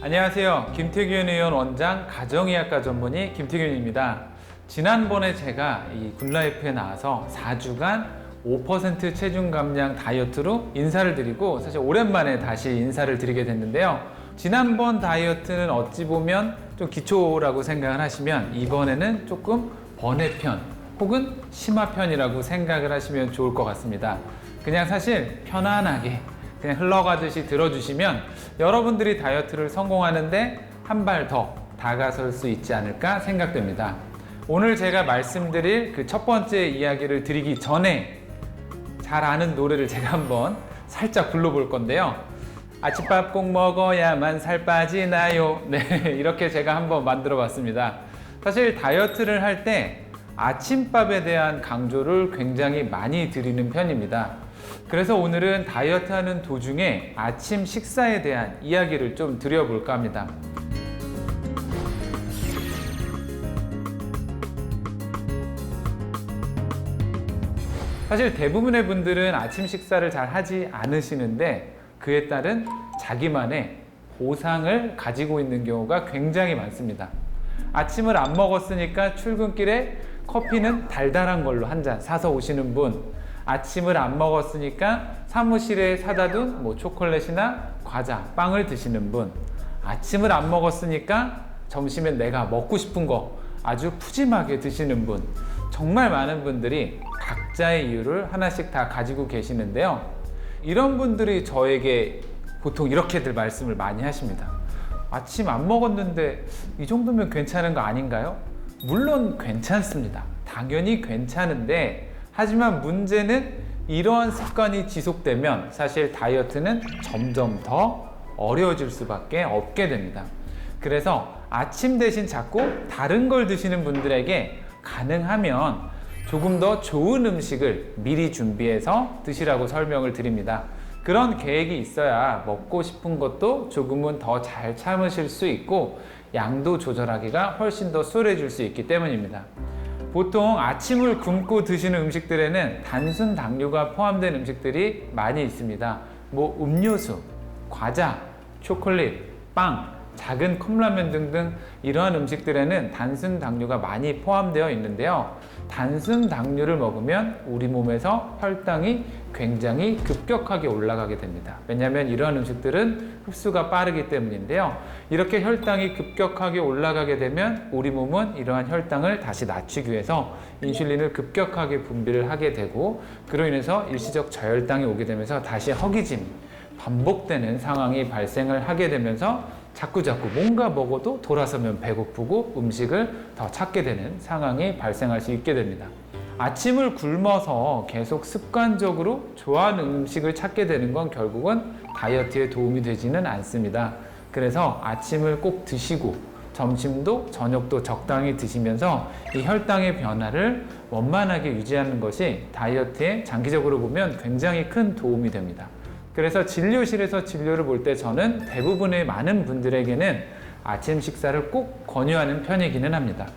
안녕하세요. 김태균 의원 원장 가정의학과 전문의 김태균입니다. 지난번에 제가 이 굿라이프에 나와서 4주간 5% 체중 감량 다이어트로 인사를 드리고 사실 오랜만에 다시 인사를 드리게 됐는데요. 지난번 다이어트는 어찌 보면 좀 기초라고 생각을 하시면 이번에는 조금 번외편 혹은 심화편이라고 생각을 하시면 좋을 것 같습니다. 그냥 사실 편안하게 그냥 흘러가듯이 들어주시면 여러분들이 다이어트를 성공하는데 한 발 더 다가설 수 있지 않을까 생각됩니다. 오늘 제가 말씀드릴 그 첫 번째 이야기를 드리기 전에 잘 아는 노래를 제가 한번 살짝 불러볼 건데요. 아침밥 꼭 먹어야만 살 빠지나요? 네, 이렇게 제가 한번 만들어 봤습니다. 사실 다이어트를 할 때 아침밥에 대한 강조를 굉장히 많이 드리는 편입니다. 그래서 오늘은 다이어트 하는 도중에 아침 식사에 대한 이야기를 좀 드려볼까 합니다. 사실 대부분의 분들은 아침 식사를 잘 하지 않으시는데 그에 따른 자기만의 보상을 가지고 있는 경우가 굉장히 많습니다. 아침을 안 먹었으니까 출근길에 커피는 달달한 걸로 한 잔 사서 오시는 분, 아침을 안 먹었으니까 사무실에 사다 둔 초콜릿이나 과자, 빵을 드시는 분, 아침을 안 먹었으니까 점심에 내가 먹고 싶은 거 아주 푸짐하게 드시는 분, 정말 많은 분들이 각자의 이유를 하나씩 다 가지고 계시는데요. 이런 분들이 저에게 보통 이렇게들 말씀을 많이 하십니다. 아침 안 먹었는데 이 정도면 괜찮은 거 아닌가요? 물론 괜찮습니다. 당연히 괜찮은데 하지만 문제는 이러한 습관이 지속되면 사실 다이어트는 점점 더 어려워질 수밖에 없게 됩니다. 그래서 아침 대신 자꾸 다른 걸 드시는 분들에게 가능하면 조금 더 좋은 음식을 미리 준비해서 드시라고 설명을 드립니다. 그런 계획이 있어야 먹고 싶은 것도 조금은 더 잘 참으실 수 있고 양도 조절하기가 훨씬 더 수월해질 수 있기 때문입니다. 보통 아침을 굶고 드시는 음식들에는 단순 당류가 포함된 음식들이 많이 있습니다. 음료수, 과자, 초콜릿, 빵, 작은 컵라면 등등 이러한 음식들에는 단순 당류가 많이 포함되어 있는데요. 단순 당류를 먹으면 우리 몸에서 혈당이 굉장히 급격하게 올라가게 됩니다. 왜냐하면 이러한 음식들은 흡수가 빠르기 때문인데요. 이렇게 혈당이 급격하게 올라가게 되면 우리 몸은 이러한 혈당을 다시 낮추기 위해서 인슐린을 급격하게 분비를 하게 되고 그로 인해서 일시적 저혈당이 오게 되면서 다시 허기짐이 반복되는 상황이 발생을 하게 되면서 자꾸 뭔가 먹어도 돌아서면 배고프고 음식을 더 찾게 되는 상황이 발생할 수 있게 됩니다. 아침을 굶어서 계속 습관적으로 좋아하는 음식을 찾게 되는 건 결국은 다이어트에 도움이 되지는 않습니다. 그래서 아침을 꼭 드시고 점심도 저녁도 적당히 드시면서 이 혈당의 변화를 원만하게 유지하는 것이 다이어트에 장기적으로 보면 굉장히 큰 도움이 됩니다. 그래서 진료실에서 진료를 볼 때 저는 대부분의 많은 분들에게는 아침 식사를 꼭 권유하는 편이기는 합니다.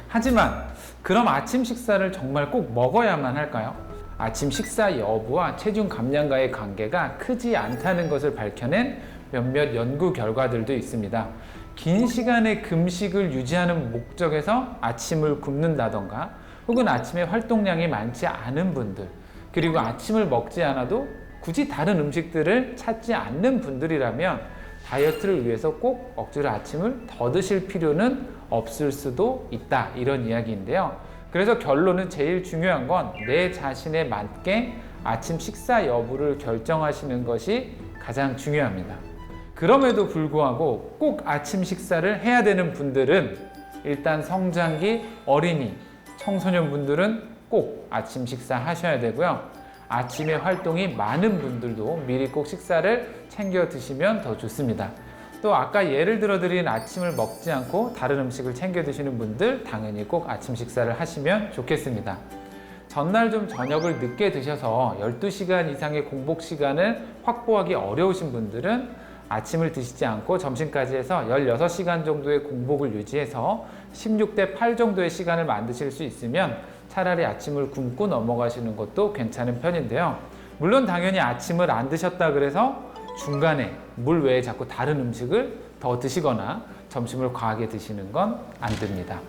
하지만 그럼 아침 식사를 정말 꼭 먹어야만 할까요? 아침 식사 여부와 체중 감량과의 관계가 크지 않다는 것을 밝혀낸 몇몇 연구 결과들도 있습니다. 긴 시간의 금식을 유지하는 목적에서 아침을 굶는다던가 혹은 아침에 활동량이 많지 않은 분들 그리고 아침을 먹지 않아도 굳이 다른 음식들을 찾지 않는 분들이라면 다이어트를 위해서 꼭 억지로 아침을 더 드실 필요는 없을 수도 있다 이런 이야기인데요. 그래서 결론은 제일 중요한 건 내 자신에 맞게 아침 식사 여부를 결정하시는 것이 가장 중요합니다. 그럼에도 불구하고 꼭 아침 식사를 해야 되는 분들은 일단 성장기 어린이, 청소년 분들은 꼭 아침 식사 하셔야 되고요. 아침에 활동이 많은 분들도 미리 꼭 식사를 챙겨 드시면 더 좋습니다. 또 아까 예를 들어 드린 아침을 먹지 않고 다른 음식을 챙겨 드시는 분들 당연히 꼭 아침 식사를 하시면 좋겠습니다. 전날 좀 저녁을 늦게 드셔서 12시간 이상의 공복 시간을 확보하기 어려우신 분들은 아침을 드시지 않고 점심까지 해서 16시간 정도의 공복을 유지해서 16대 8 정도의 시간을 만드실 수 있으면 차라리 아침을 굶고 넘어가시는 것도 괜찮은 편인데요. 물론 당연히 아침을 안 드셨다 그래서 중간에 물 외에 자꾸 다른 음식을 더 드시거나 점심을 과하게 드시는 건 안 됩니다.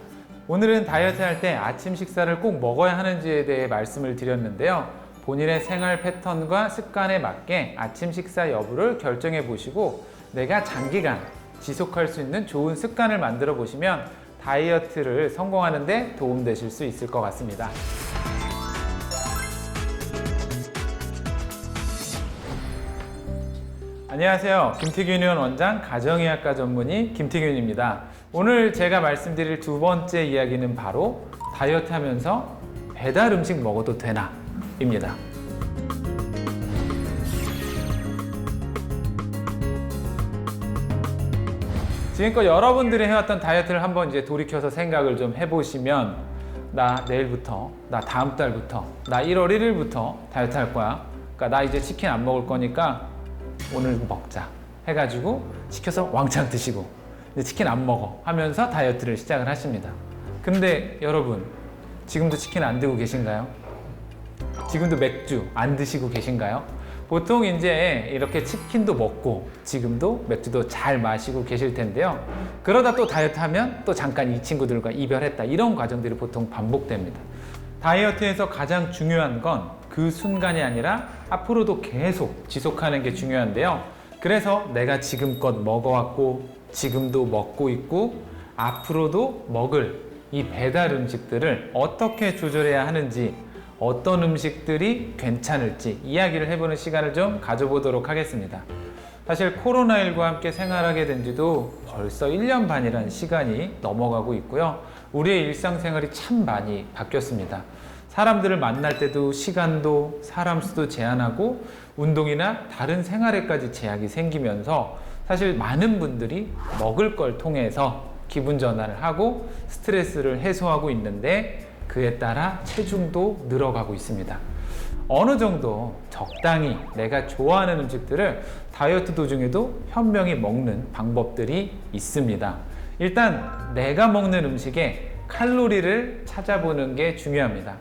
오늘은 다이어트 할 때 아침 식사를 꼭 먹어야 하는지에 대해 말씀을 드렸는데요. 본인의 생활 패턴과 습관에 맞게 아침 식사 여부를 결정해 보시고 내가 장기간 지속할 수 있는 좋은 습관을 만들어 보시면 다이어트를 성공하는 데 도움되실 수 있을 것 같습니다. 안녕하세요. 김태균 의원 원장 가정의학과 전문의 김태균입니다. 오늘 제가 말씀드릴 두 번째 이야기는 바로 다이어트 하면서 배달 음식 먹어도 되나? 입니다. 지금껏 여러분들이 해왔던 다이어트를 한번 이제 돌이켜서 생각을 좀 해보시면 나 내일부터, 나 다음 달부터, 나 1월 1일부터 다이어트 할 거야. 그러니까 나 이제 치킨 안 먹을 거니까 오늘 먹자 해가지고 시켜서 왕창 드시고 이제 치킨 안 먹어 하면서 다이어트를 시작을 하십니다. 근데 여러분 지금도 치킨 안 드고 계신가요? 지금도 맥주 안 드시고 계신가요? 보통 이제 이렇게 치킨도 먹고 지금도 맥주도 잘 마시고 계실 텐데요. 그러다 또 다이어트 하면 또 잠깐 이 친구들과 이별했다, 이런 과정들이 보통 반복됩니다. 다이어트에서 가장 중요한 건 그 순간이 아니라 앞으로도 계속 지속하는 게 중요한데요. 그래서 내가 지금껏 먹어왔고 지금도 먹고 있고 앞으로도 먹을 이 배달 음식들을 어떻게 조절해야 하는지, 어떤 음식들이 괜찮을지 이야기를 해보는 시간을 좀 가져보도록 하겠습니다. 사실 코로나19와 함께 생활하게 된 지도 벌써 1년 반이라는 시간이 넘어가고 있고요. 우리의 일상생활이 참 많이 바뀌었습니다. 사람들을 만날 때도 시간도 사람 수도 제한하고 운동이나 다른 생활에까지 제약이 생기면서 사실 많은 분들이 먹을 걸 통해서 기분 전환을 하고 스트레스를 해소하고 있는데 그에 따라 체중도 늘어가고 있습니다. 어느 정도 적당히 내가 좋아하는 음식들을 다이어트 도중에도 현명히 먹는 방법들이 있습니다. 일단 내가 먹는 음식에 칼로리를 찾아보는 게 중요합니다.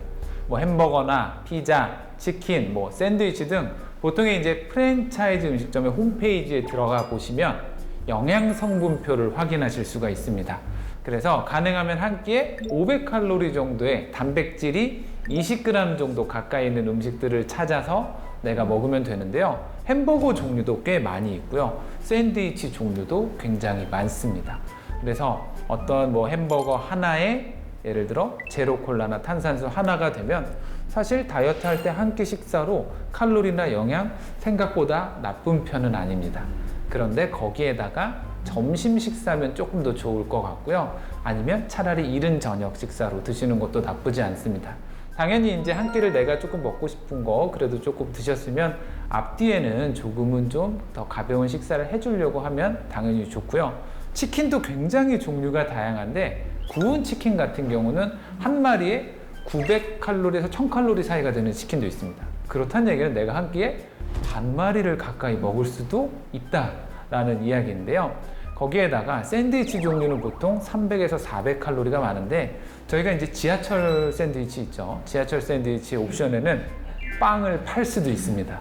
뭐 햄버거나 피자, 치킨, 뭐 샌드위치 등 보통의 이제 프랜차이즈 음식점의 홈페이지에 들어가 보시면 영양 성분표를 확인하실 수가 있습니다. 그래서 가능하면 한 끼에 500칼로리 정도의 단백질이 20g 정도 가까이 있는 음식들을 찾아서 내가 먹으면 되는데요. 햄버거 종류도 꽤 많이 있고요. 샌드위치 종류도 굉장히 많습니다. 그래서 어떤 뭐 햄버거 하나에 예를 들어 제로 콜라나 탄산수 하나가 되면 사실 다이어트 할 때 한 끼 식사로 칼로리나 영양 생각보다 나쁜 편은 아닙니다. 그런데 거기에다가 점심 식사면 조금 더 좋을 것 같고요. 아니면 차라리 이른 저녁 식사로 드시는 것도 나쁘지 않습니다. 당연히 이제 한 끼를 내가 조금 먹고 싶은 거 그래도 조금 드셨으면 앞뒤에는 조금은 좀 더 가벼운 식사를 해주려고 하면 당연히 좋고요. 치킨도 굉장히 종류가 다양한데 구운 치킨 같은 경우는 한 마리에 900칼로리에서 1000칼로리 사이가 되는 치킨도 있습니다. 그렇다는 얘기는 내가 한 끼에 반 마리를 가까이 먹을 수도 있다라는 이야기인데요. 거기에다가 샌드위치 종류는 보통 300에서 400칼로리가 많은데 저희가 이제 지하철 샌드위치 있죠. 지하철 샌드위치 옵션에는 빵을 팔 수도 있습니다.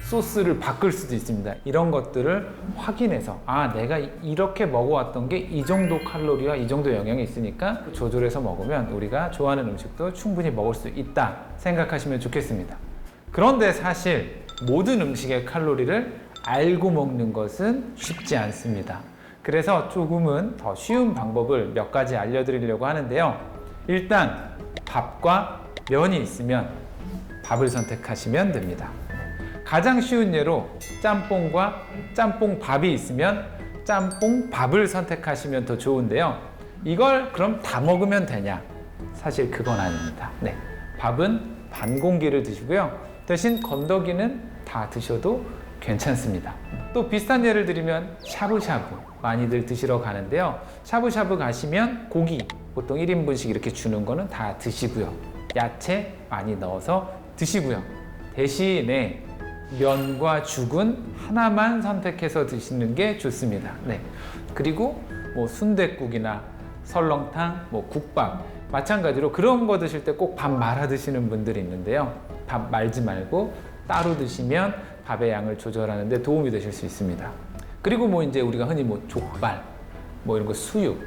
소스를 바꿀 수도 있습니다. 이런 것들을 확인해서 내가 이렇게 먹어왔던 게 이 정도 칼로리와 이 정도 영양이 있으니까 조절해서 먹으면 우리가 좋아하는 음식도 충분히 먹을 수 있다 생각하시면 좋겠습니다. 그런데 사실 모든 음식의 칼로리를 알고 먹는 것은 쉽지 않습니다. 그래서 조금은 더 쉬운 방법을 몇 가지 알려드리려고 하는데요. 일단 밥과 면이 있으면 밥을 선택하시면 됩니다. 가장 쉬운 예로 짬뽕과 짬뽕밥이 있으면 짬뽕밥을 선택하시면 더 좋은데요. 이걸 그럼 다 먹으면 되냐? 사실 그건 아닙니다. 네, 밥은 반 공기를 드시고요. 대신 건더기는 다 드셔도 괜찮습니다. 또 비슷한 예를 드리면 샤브샤브 많이들 드시러 가는데요. 샤브샤브 가시면 고기 보통 1인분씩 이렇게 주는 거는 다 드시고요. 야채 많이 넣어서 드시고요. 대신에 면과 죽은 하나만 선택해서 드시는 게 좋습니다. 네. 그리고 뭐 순댓국이나 설렁탕, 뭐 국밥 마찬가지로 그런 거 드실 때 꼭 밥 말아 드시는 분들이 있는데요. 밥 말지 말고 따로 드시면 밥의 양을 조절하는 데 도움이 되실 수 있습니다. 그리고 뭐 이제 우리가 흔히 뭐 족발, 뭐 이런 거 수육,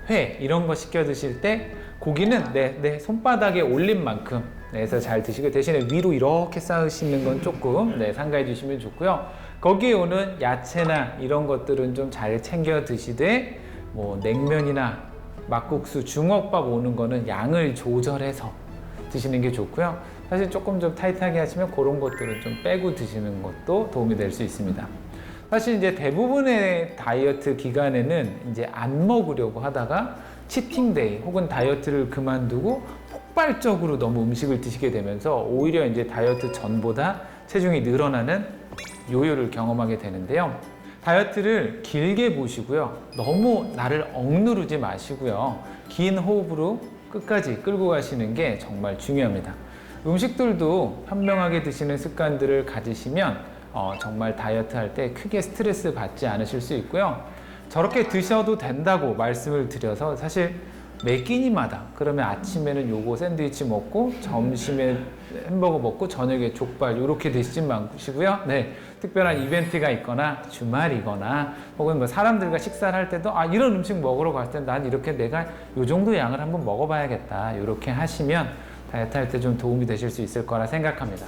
회 이런 거 시켜 드실 때 고기는 내 손바닥에 올린 만큼 해서 잘 드시고 대신에 위로 이렇게 쌓으시는 건 조금 삼가해 주시면 좋고요. 거기에 오는 야채나 이런 것들은 좀 잘 챙겨 드시되 뭐 냉면이나 막국수, 중국밥 오는 거는 양을 조절해서 드시는 게 좋고요. 사실 조금 좀 타이트하게 하시면 그런 것들은 좀 빼고 드시는 것도 도움이 될 수 있습니다. 사실 이제 대부분의 다이어트 기간에는 이제 안 먹으려고 하다가 치팅데이 혹은 다이어트를 그만두고 폭발적으로 너무 음식을 드시게 되면서 오히려 이제 다이어트 전보다 체중이 늘어나는 요요를 경험하게 되는데요. 다이어트를 길게 보시고요. 너무 나를 억누르지 마시고요. 긴 호흡으로 끝까지 끌고 가시는 게 정말 중요합니다. 음식들도 현명하게 드시는 습관들을 가지시면 정말 다이어트 할 때 크게 스트레스 받지 않으실 수 있고요. 저렇게 드셔도 된다고 말씀을 드려서 사실 매 끼니마다 그러면 아침에는 요거 샌드위치 먹고 점심에 햄버거 먹고 저녁에 족발 이렇게 드시지 마시고요. 특별한 이벤트가 있거나 주말이거나 혹은 뭐 사람들과 식사를 할 때도 이런 음식 먹으러 갈 때 난 이렇게 내가 요 정도 양을 한번 먹어봐야겠다 이렇게 하시면 다이어트 할 때 좀 도움이 되실 수 있을 거라 생각합니다.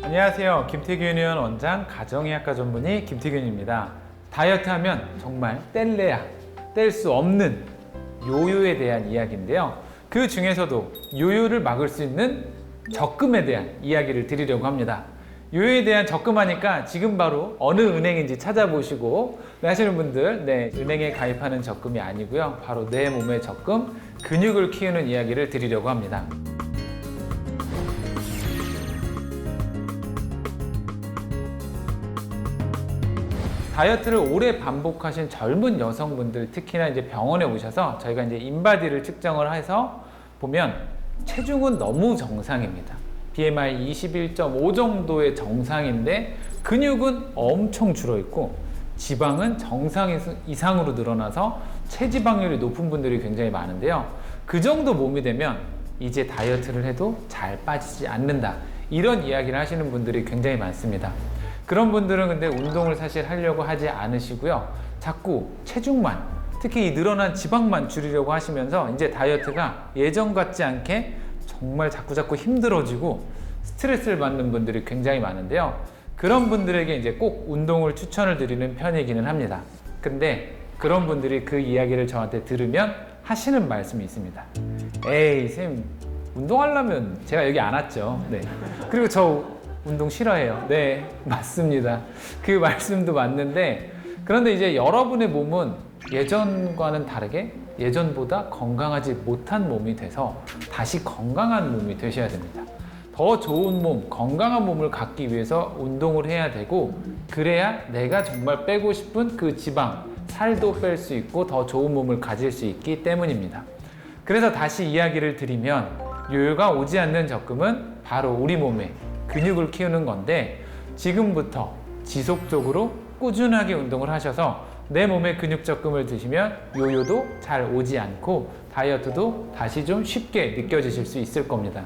안녕하세요. 김태균 의원 원장 가정의학과 전문의 김태균입니다. 다이어트 하면 정말 뗄래야 뗄 수 없는 요요에 대한 이야기인데요. 그 중에서도 요요를 막을 수 있는 적금에 대한 이야기를 드리려고 합니다. 요요에 대한 적금하니까 지금 바로 어느 은행인지 찾아보시고 하시는 분들 은행에 가입하는 적금이 아니고요. 바로 내 몸의 적금, 근육을 키우는 이야기를 드리려고 합니다. 다이어트를 오래 반복하신 젊은 여성분들 특히나 이제 병원에 오셔서 저희가 이제 인바디를 측정을 해서 보면 체중은 너무 정상입니다. BMI 21.5 정도의 정상인데 근육은 엄청 줄어있고 지방은 정상 이상으로 늘어나서 체지방률이 높은 분들이 굉장히 많은데요. 그 정도 몸이 되면 이제 다이어트를 해도 잘 빠지지 않는다. 이런 이야기를 하시는 분들이 굉장히 많습니다. 그런 분들은 근데 운동을 사실 하려고 하지 않으시고요. 자꾸 체중만, 특히 이 늘어난 지방만 줄이려고 하시면서 이제 다이어트가 예전 같지 않게 정말 자꾸 힘들어지고 스트레스를 받는 분들이 굉장히 많은데요. 그런 분들에게 이제 꼭 운동을 추천을 드리는 편이기는 합니다. 근데 그런 분들이 그 이야기를 저한테 들으면 하시는 말씀이 있습니다. 에이, 쌤, 운동하려면 제가 여기 안 왔죠. 그리고 저 운동 싫어해요. 맞습니다. 그 말씀도 맞는데 그런데 이제 여러분의 몸은 예전과는 다르게 예전보다 건강하지 못한 몸이 돼서 다시 건강한 몸이 되셔야 됩니다. 더 좋은 몸, 건강한 몸을 갖기 위해서 운동을 해야 되고 그래야 내가 정말 빼고 싶은 그 지방, 살도 뺄 수 있고 더 좋은 몸을 가질 수 있기 때문입니다. 그래서 다시 이야기를 드리면 요요가 오지 않는 적금은 바로 우리 몸에 근육을 키우는 건데 지금부터 지속적으로 꾸준하게 운동을 하셔서 내 몸에 근육 적금을 드시면 요요도 잘 오지 않고 다이어트도 다시 좀 쉽게 느껴지실 수 있을 겁니다.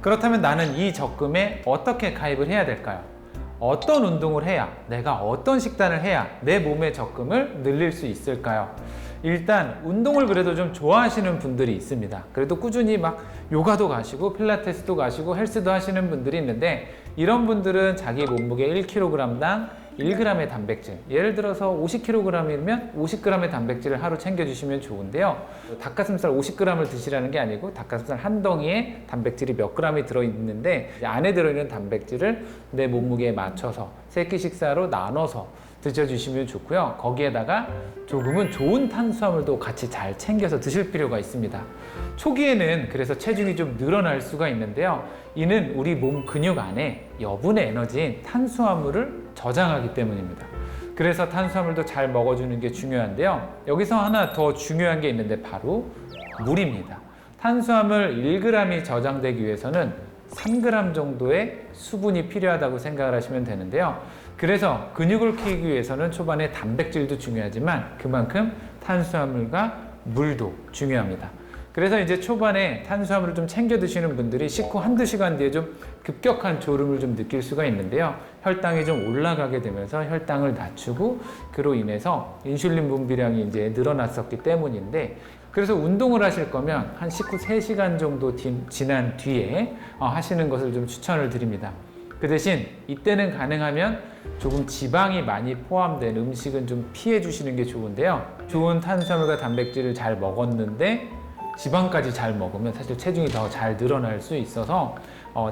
그렇다면 나는 이 적금에 어떻게 가입을 해야 될까요? 어떤 운동을 해야, 내가 어떤 식단을 해야 내 몸의 적금을 늘릴 수 있을까요? 일단 운동을 그래도 좀 좋아하시는 분들이 있습니다. 그래도 꾸준히 막 요가도 가시고 필라테스도 가시고 헬스도 하시는 분들이 있는데 이런 분들은 자기 몸무게 1kg당 1g의 단백질, 예를 들어서 50kg이면 50g의 단백질을 하루 챙겨주시면 좋은데요. 닭가슴살 50g을 드시라는 게 아니고 닭가슴살 한 덩이에 단백질이 몇 g이 들어있는데 안에 들어있는 단백질을 내 몸무게에 맞춰서 세끼 식사로 나눠서 드셔주시면 좋고요. 거기에다가 조금은 좋은 탄수화물도 같이 잘 챙겨서 드실 필요가 있습니다. 초기에는 그래서 체중이 좀 늘어날 수가 있는데요. 이는 우리 몸 근육 안에 여분의 에너지인 탄수화물을 저장하기 때문입니다. 그래서 탄수화물도 잘 먹어주는 게 중요한데요. 여기서 하나 더 중요한 게 있는데 바로 물입니다. 탄수화물 1g이 저장되기 위해서는 3g 정도의 수분이 필요하다고 생각을 하시면 되는데요. 그래서 근육을 키우기 위해서는 초반에 단백질도 중요하지만 그만큼 탄수화물과 물도 중요합니다. 그래서 이제 초반에 탄수화물을 좀 챙겨 드시는 분들이 식후 한두 시간 뒤에 좀 급격한 졸음을 좀 느낄 수가 있는데요. 혈당이 좀 올라가게 되면서 혈당을 낮추고 그로 인해서 인슐린 분비량이 이제 늘어났었기 때문인데, 그래서 운동을 하실 거면 한 식후 3시간 정도 지난 뒤에 하시는 것을 좀 추천을 드립니다. 그 대신 이때는 가능하면 조금 지방이 많이 포함된 음식은 좀 피해 주시는 게 좋은데요. 좋은 탄수화물과 단백질을 잘 먹었는데 지방까지 잘 먹으면 사실 체중이 더 잘 늘어날 수 있어서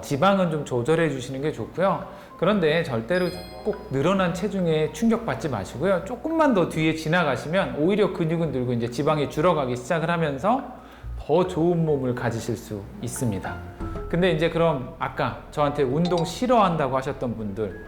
지방은 좀 조절해 주시는 게 좋고요. 그런데 절대로 꼭 늘어난 체중에 충격받지 마시고요. 조금만 더 뒤에 지나가시면 오히려 근육은 늘고 이제 지방이 줄어가기 시작을 하면서 더 좋은 몸을 가지실 수 있습니다. 근데 이제 그럼 아까 저한테 운동 싫어한다고 하셨던 분들,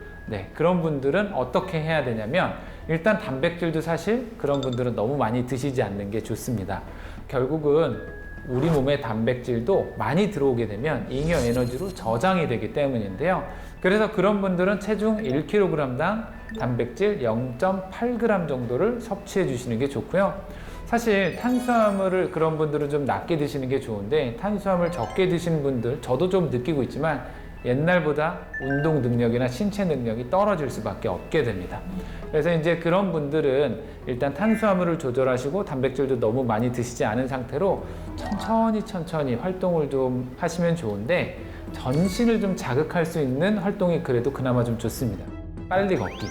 그런 분들은 어떻게 해야 되냐면, 일단 단백질도 사실 그런 분들은 너무 많이 드시지 않는 게 좋습니다. 결국은 우리 몸에 단백질도 많이 들어오게 되면 잉여 에너지로 저장이 되기 때문인데요. 그래서 그런 분들은 체중 1kg당 단백질 0.8g 정도를 섭취해 주시는 게 좋고요. 사실 탄수화물을 그런 분들은 좀 낮게 드시는 게 좋은데, 탄수화물 적게 드시는 분들, 저도 좀 느끼고 있지만 옛날보다 운동 능력이나 신체 능력이 떨어질 수밖에 없게 됩니다. 그래서 이제 그런 분들은 일단 탄수화물을 조절하시고 단백질도 너무 많이 드시지 않은 상태로 천천히 활동을 좀 하시면 좋은데, 전신을 좀 자극할 수 있는 활동이 그래도 그나마 좀 좋습니다. 빨리 걷기,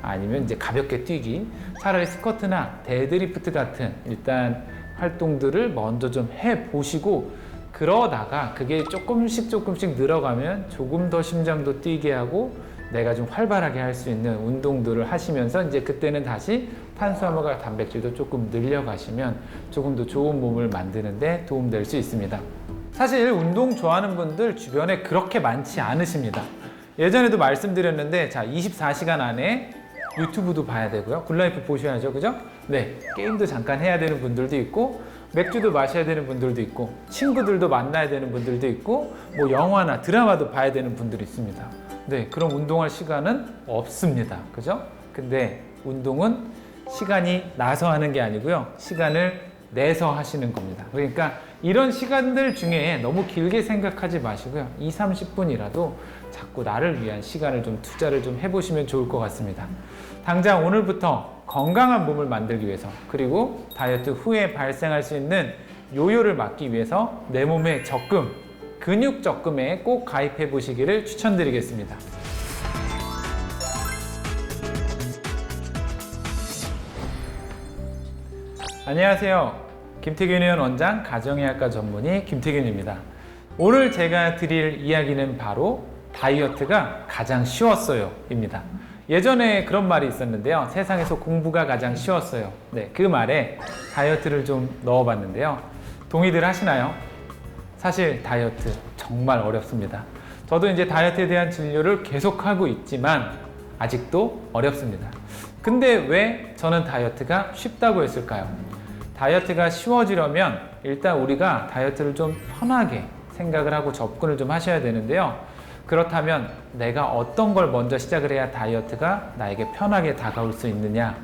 아니면 이제 가볍게 뛰기, 차라리 스쿼트나 데드리프트 같은 일단 활동들을 먼저 좀 해보시고, 그러다가 그게 조금씩 늘어가면 조금 더 심장도 뛰게 하고 내가 좀 활발하게 할 수 있는 운동들을 하시면서 이제 그때는 다시 탄수화물과 단백질도 조금 늘려가시면 조금 더 좋은 몸을 만드는 데 도움 될 수 있습니다. 사실 운동 좋아하는 분들 주변에 그렇게 많지 않으십니다. 예전에도 말씀드렸는데, 자, 24시간 안에 유튜브도 봐야 되고요. 굿라이프 보셔야죠. 그죠? 게임도 잠깐 해야 되는 분들도 있고, 맥주도 마셔야 되는 분들도 있고, 친구들도 만나야 되는 분들도 있고, 뭐 영화나 드라마도 봐야 되는 분들이 있습니다. 그럼 운동할 시간은 없습니다. 그죠? 근데 운동은 시간이 나서 하는 게 아니고요. 시간을 내서 하시는 겁니다. 그러니까 이런 시간들 중에 너무 길게 생각하지 마시고요. 20-30분이라도 자꾸 나를 위한 시간을 좀 투자를 좀 해보시면 좋을 것 같습니다. 당장 오늘부터 건강한 몸을 만들기 위해서, 그리고 다이어트 후에 발생할 수 있는 요요를 막기 위해서 내 몸의 적금, 근육 적금에 꼭 가입해 보시기를 추천드리겠습니다. 안녕하세요. 김태균 의원 원장 가정의학과 전문의 김태균입니다. 오늘 제가 드릴 이야기는 바로 다이어트가 가장 쉬웠어요 입니다. 예전에 그런 말이 있었는데요. 세상에서 공부가 가장 쉬웠어요. 그 말에 다이어트를 좀 넣어봤는데요. 동의들 하시나요? 사실 다이어트 정말 어렵습니다. 저도 이제 다이어트에 대한 진료를 계속하고 있지만 아직도 어렵습니다. 근데 왜 저는 다이어트가 쉽다고 했을까요? 다이어트가 쉬워지려면 일단 우리가 다이어트를 좀 편하게 생각을 하고 접근을 좀 하셔야 되는데요. 그렇다면 내가 어떤 걸 먼저 시작을 해야 다이어트가 나에게 편하게 다가올 수 있느냐?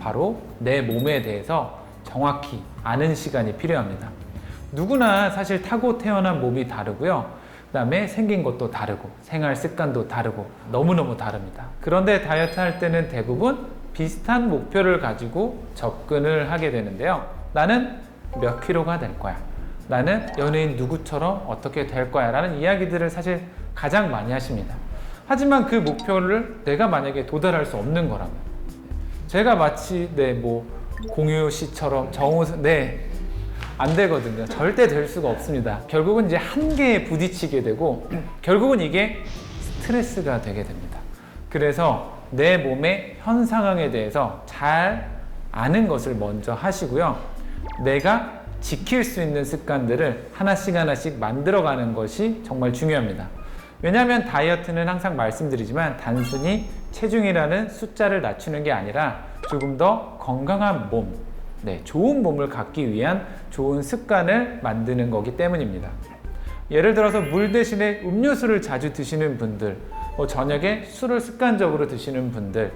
바로 내 몸에 대해서 정확히 아는 시간이 필요합니다. 누구나 사실 타고 태어난 몸이 다르고요. 그 다음에 생긴 것도 다르고 생활 습관도 다르고 너무너무 다릅니다. 그런데 다이어트 할 때는 대부분 비슷한 목표를 가지고 접근을 하게 되는데요. 나는 몇 킬로가 될 거야. 나는 연예인 누구처럼 어떻게 될 거야 라는 이야기들을 사실 가장 많이 하십니다. 하지만 그 목표를 내가 만약에 도달할 수 없는 거라면, 제가 마치 공유 씨처럼 정우성 안 되거든요. 절대 될 수가 없습니다. 결국은 이제 한계에 부딪히게 되고 결국은 이게 스트레스가 되게 됩니다. 그래서 내 몸의 현 상황에 대해서 잘 아는 것을 먼저 하시고요. 내가 지킬 수 있는 습관들을 하나씩 만들어가는 것이 정말 중요합니다. 왜냐하면 다이어트는 항상 말씀드리지만 단순히 체중이라는 숫자를 낮추는 게 아니라 조금 더 건강한 몸, 좋은 몸을 갖기 위한 좋은 습관을 만드는 거기 때문입니다. 예를 들어서 물 대신에 음료수를 자주 드시는 분들, 저녁에 술을 습관적으로 드시는 분들,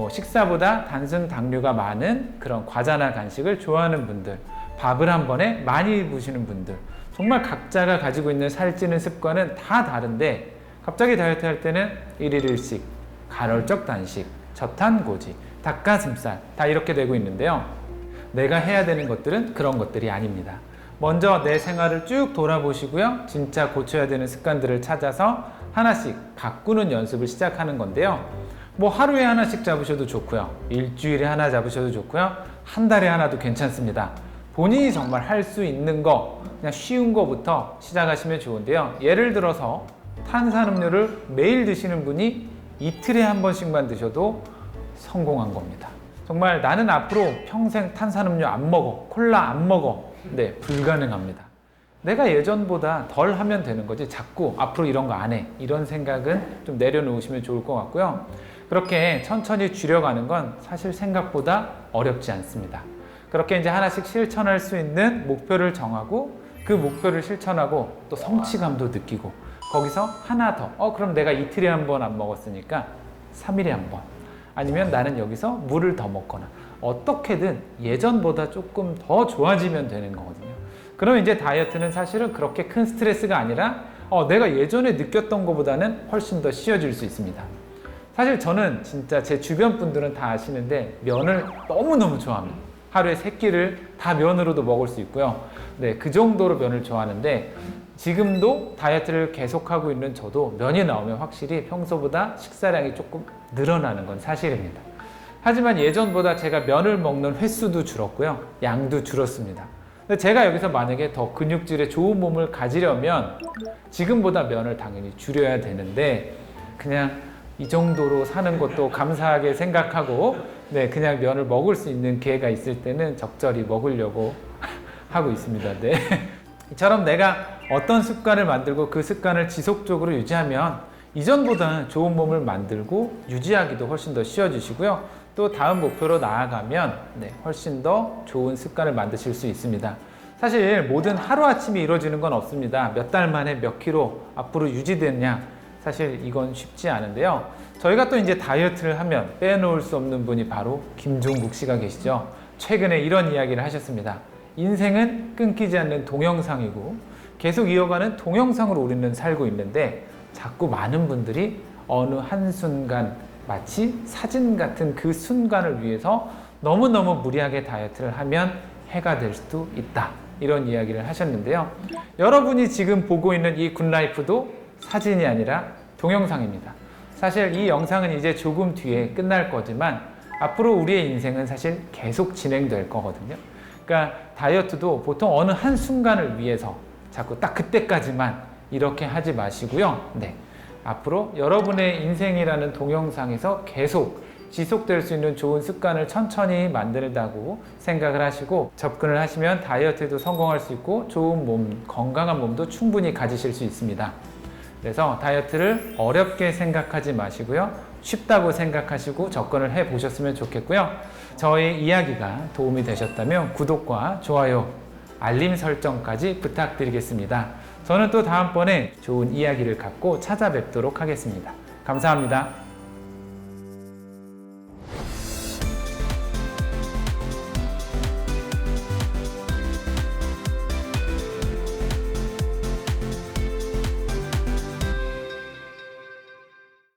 식사보다 단순 당류가 많은 그런 과자나 간식을 좋아하는 분들, 밥을 한 번에 많이 드시는 분들, 정말 각자가 가지고 있는 살찌는 습관은 다 다른데 갑자기 다이어트 할 때는 1일 1식, 간헐적 단식, 저탄고지, 닭가슴살 다 이렇게 되고 있는데요. 내가 해야 되는 것들은 그런 것들이 아닙니다. 먼저 내 생활을 쭉 돌아보시고요. 진짜 고쳐야 되는 습관들을 찾아서 하나씩 바꾸는 연습을 시작하는 건데요. 뭐 하루에 하나씩 잡으셔도 좋고요. 일주일에 하나 잡으셔도 좋고요. 한 달에 하나도 괜찮습니다. 본인이 정말 할 수 있는 거, 그냥 쉬운 거부터 시작하시면 좋은데요. 예를 들어서 탄산음료를 매일 드시는 분이 이틀에 한 번씩만 드셔도 성공한 겁니다. 정말 나는 앞으로 평생 탄산음료 안 먹어, 콜라 안 먹어. 네, 불가능합니다. 내가 예전보다 덜 하면 되는 거지 자꾸 앞으로 이런 거 안 해. 이런 생각은 좀 내려놓으시면 좋을 것 같고요. 그렇게 천천히 줄여가는 건 사실 생각보다 어렵지 않습니다. 그렇게 이제 하나씩 실천할 수 있는 목표를 정하고 그 목표를 실천하고 또 성취감도 느끼고 거기서 하나 더 그럼 내가 이틀에 한 번 안 먹었으니까 3일에 한 번 아니면 나는 여기서 물을 더 먹거나 어떻게든 예전보다 조금 더 좋아지면 되는 거거든요. 그럼 이제 다이어트는 사실은 그렇게 큰 스트레스가 아니라 내가 예전에 느꼈던 것보다는 훨씬 더 쉬워질 수 있습니다. 사실 저는 진짜 제 주변 분들은 다 아시는데 면을 너무너무 좋아합니다. 하루에 3끼를 다 면으로도 먹을 수 있고요. 네, 그 정도로 면을 좋아하는데 지금도 다이어트를 계속하고 있는 저도 면이 나오면 확실히 평소보다 식사량이 조금 늘어나는 건 사실입니다. 하지만 예전보다 제가 면을 먹는 횟수도 줄었고요. 양도 줄었습니다. 근데 제가 여기서 만약에 더 근육질에 좋은 몸을 가지려면 지금보다 면을 당연히 줄여야 되는데 그냥 이 정도로 사는 것도 감사하게 생각하고 네, 그냥 면을 먹을 수 있는 기회가 있을 때는 적절히 먹으려고 하고 있습니다. 네. 이처럼 내가 어떤 습관을 만들고 그 습관을 지속적으로 유지하면 이전보다는 좋은 몸을 만들고 유지하기도 훨씬 더 쉬워지시고요. 또 다음 목표로 나아가면 네, 훨씬 더 좋은 습관을 만드실 수 있습니다. 사실 모든 하루아침이 이루어지는 건 없습니다. 몇 달 만에 몇 킬로 앞으로 유지되냐 사실 이건 쉽지 않은데요. 저희가 또 이제 다이어트를 하면 빼놓을 수 없는 분이 바로 김종국 씨가 계시죠. 최근에 이런 이야기를 하셨습니다. 인생은 끊기지 않는 동영상이고 계속 이어가는 동영상으로 우리는 살고 있는데 자꾸 많은 분들이 어느 한순간 마치 사진 같은 그 순간을 위해서 너무너무 무리하게 다이어트를 하면 해가 될 수도 있다. 이런 이야기를 하셨는데요. 여러분이 지금 보고 있는 이 굿라이프도 사진이 아니라 동영상입니다. 사실 이 영상은 이제 조금 뒤에 끝날 거지만 앞으로 우리의 인생은 사실 계속 진행될 거거든요. 그러니까 다이어트도 보통 어느 한순간을 위해서 자꾸 딱 그때까지만 이렇게 하지 마시고요. 네. 앞으로 여러분의 인생이라는 동영상에서 계속 지속될 수 있는 좋은 습관을 천천히 만들다고 생각을 하시고 접근을 하시면 다이어트에도 성공할 수 있고 좋은 몸, 건강한 몸도 충분히 가지실 수 있습니다. 그래서 다이어트를 어렵게 생각하지 마시고요. 쉽다고 생각하시고 접근을 해 보셨으면 좋겠고요. 저의 이야기가 도움이 되셨다면 구독과 좋아요, 알림 설정까지 부탁드리겠습니다. 저는 또 다음번에 좋은 이야기를 갖고 찾아뵙도록 하겠습니다. 감사합니다.